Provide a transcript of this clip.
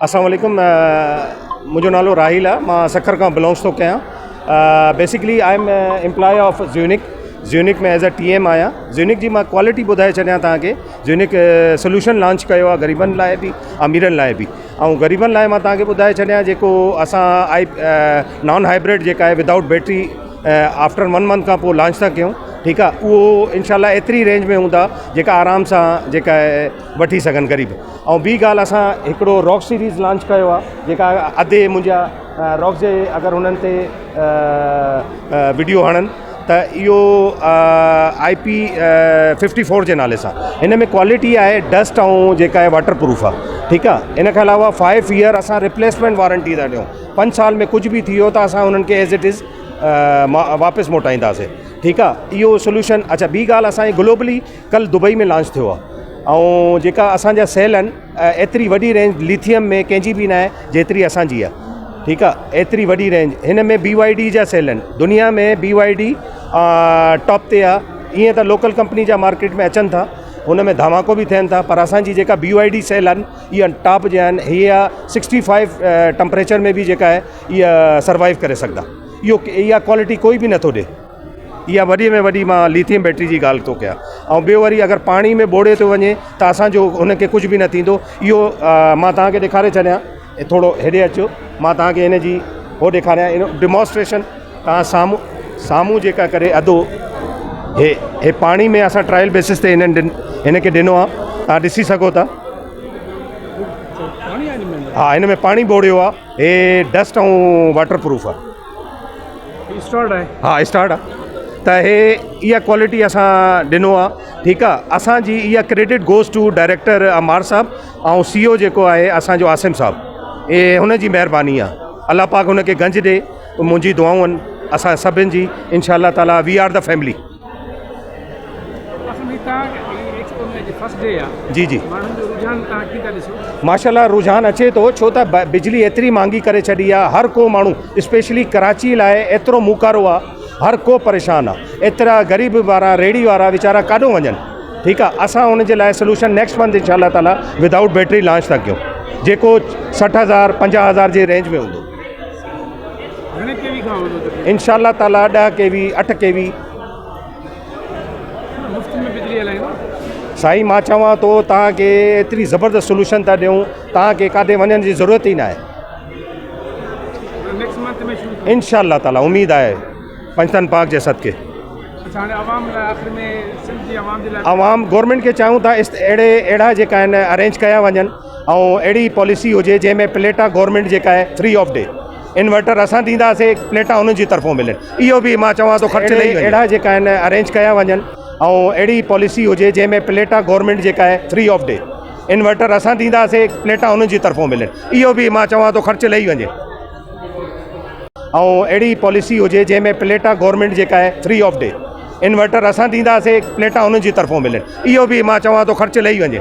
अस्सलाम वालेकुम। मुझो नालो राहिल आहे। मां सखर का बिलोंग्स तो कयां। Basically I am employee of ज़्यूनिक में एज अ TM आया। ज़्यूनिक जी मां क्वालिटी बुधाए छॾियां तव्हांखे। ज़्यूनिक सोल्यूशन लॉन्च कयो आहे गरीबनि लाइ बि अमीरनि लाइ बि। ऐं गरीबनि लाइ मां तव्हांखे ॿुधाए छॾियां जेको असां नॉन हाइब्रिड जेका आहे विदाउट बैटरी आफ्टर 1 मंथ खां पोइ लॉन्च था कयूं। ठीक है, वो इंशाल्लाह एतरी रेंज में होंदा जेका आराम सां जेका वठी सघनि गरीब। ऐं ॿी ॻाल्हि असां हिकिड़ो रॉक सीरीज़ लॉन्च कयो आहे जेका अधे मुंहिंजा रॉक जे अगरि उन्हनि ते वीडियो हणनि त इहो IP54 जे नाले सां। हिन में क्वालिटी आहे डस्ट ऐं जेका आहे वाटर प्रूफ आहे। ठीकु आहे, इन खां अलावा 5 ईयर असां रिप्लेसमेंट वारंटी था ॾियूं। 5 साल में कुझु बि थी वियो त असां उन्हनि खे एज़ इट इज़ वापसि मोटाईंदासीं। ठीकु आहे, इहो सोल्यूशन। अच्छा, ॿी ॻाल्हि असांजी ग्लोबली कल्ह दुबई में लॉन्च थियो आहे। ऐं जेका असांजा सेल आहिनि एतिरी वॾी रेंज लिथियम में कंहिंजी बि न आहे जेतिरी असांजी आहे। ठीकु आहे, एतिरी वॾी रेंज। हिन में BYD जा सेल आहिनि। दुनिया में BYD टॉप ते आहे। ईअं त लोकल कंपनी जा मार्केट में अचनि था, हुन में धमाको बि थियनि था, पर असांजी जेका BYD सेल आहिनि इहा टॉप जा आहिनि। हीअ 65 टेम्परेचर में बि जेका आहे इहा सर्वाइव करे सघंदा। इहा क्वालिटी कोई बि नथो ॾिए। इहा वॾी में वॾी मां लिथियम बैटरी जी ॻाल्हि थो कयां। ऐं ॿियो वरी अगरि पाणी में ॿोड़े थो वञे त असांजो हुनखे कुझु बि न थींदो। इहो मां तव्हांखे ॾेखारे छॾियां। थोरो हेॾे अचो, मां तव्हांखे हिन जी हो ॾेखारियां। इन डिमॉन्स्ट्रेशन तव्हां साम्हूं जेका करे अधो हे पाणी में असां ट्रायल बेसिस ते हिनखे ॾिनो आहे। तव्हां ॾिसी सघो था। हा, हिन में पाणी ॿोड़ियो आहे। हे डस्ट ऐं वाटर प्रूफ आहे। हा, स्टार्ट आहे। त इहा क्वालिटी असां ॾिनो आहे। ठीकु आहे, असांजी इहा क्रेडिट गोज़ टू डायरेक्टर अमार साहब ऐं CEO जेको आहे असांजो आसिम साहब। हुनजी महिरबानी आहे। अल्लाह पाक हुनखे गंज ॾे। मुंहिंजी दुआऊं आहिनि असां सभिनि जी। इंशाअल्लाह ताला वी आर द फैमिली। जी जी, माशाल्लाह रुझान अचे थो, छो त बिजली एतिरी महांगी करे छॾी आहे। हर को माण्हू स्पेशली कराची लाइ एतिरो मुकारो आहे, हर को परेशान आहे। एतिरा ग़रीब वारा रेड़ी वारा वीचारा काॾों वञनि। ठीकु आहे, असां हुनजे लाइ सोल्यूशन नेक्स्ट मंथ इंशाअल्लाह ताला विदाउट बैटरी लॉन्च था कयूं, जेको 60,000 50,000 जे रेंज में हूंदो। इंशाअल्लाह ताला 10 kV 8 kV। साईं, मां चवां थो तव्हांखे एतिरी ज़बरदस्त सोल्यूशन था ॾियूं, तव्हांखे काॾे वञण जी ज़रूरत ई न आहे। इंशाअल्लाह ताला उम्मीद आहे पंजतन पाक जे सदके। आवाम गवर्नमेंट खे चाहियूं था अहिड़ा जेका आहिनि अरेंज कया वञनि। ऐं अहिड़ी पॉलिसी हुजे जंहिंमें प्लेटा गवर्नमेंट जेका आहे फ्री ऑफ डे, इन्वर्टर असां ॾींदासीं, प्लेटा उन्हनि जी तरफ़ों मिलनि। इहो बि मां चवां थो ख़र्च अहिड़ा जेका आहिनि अरेंज कया वञनि। ऐं अहिड़ी पॉलिसी हुजे जंहिंमें प्लेटा गवर्नमेंट जेका आहे फ्री ऑफ डे, इन्वर्टर असां ॾींदासीं, प्लेटा उन्हनि जी तरफ़ों मिलनि। इहो बि मां चवां थो ख़र्च लही वञे। ऐं अहिड़ी पॉलिसी हुजे जंहिंमें प्लेटा गवर्नमेंट जेका आहे फ्री ऑफ डे, इन्वर्टर असां ॾींदासीं, प्लेटा उन्हनि जी तरफ़ों मिलनि। इहो बि मां चवां थो ख़र्च लही वञे।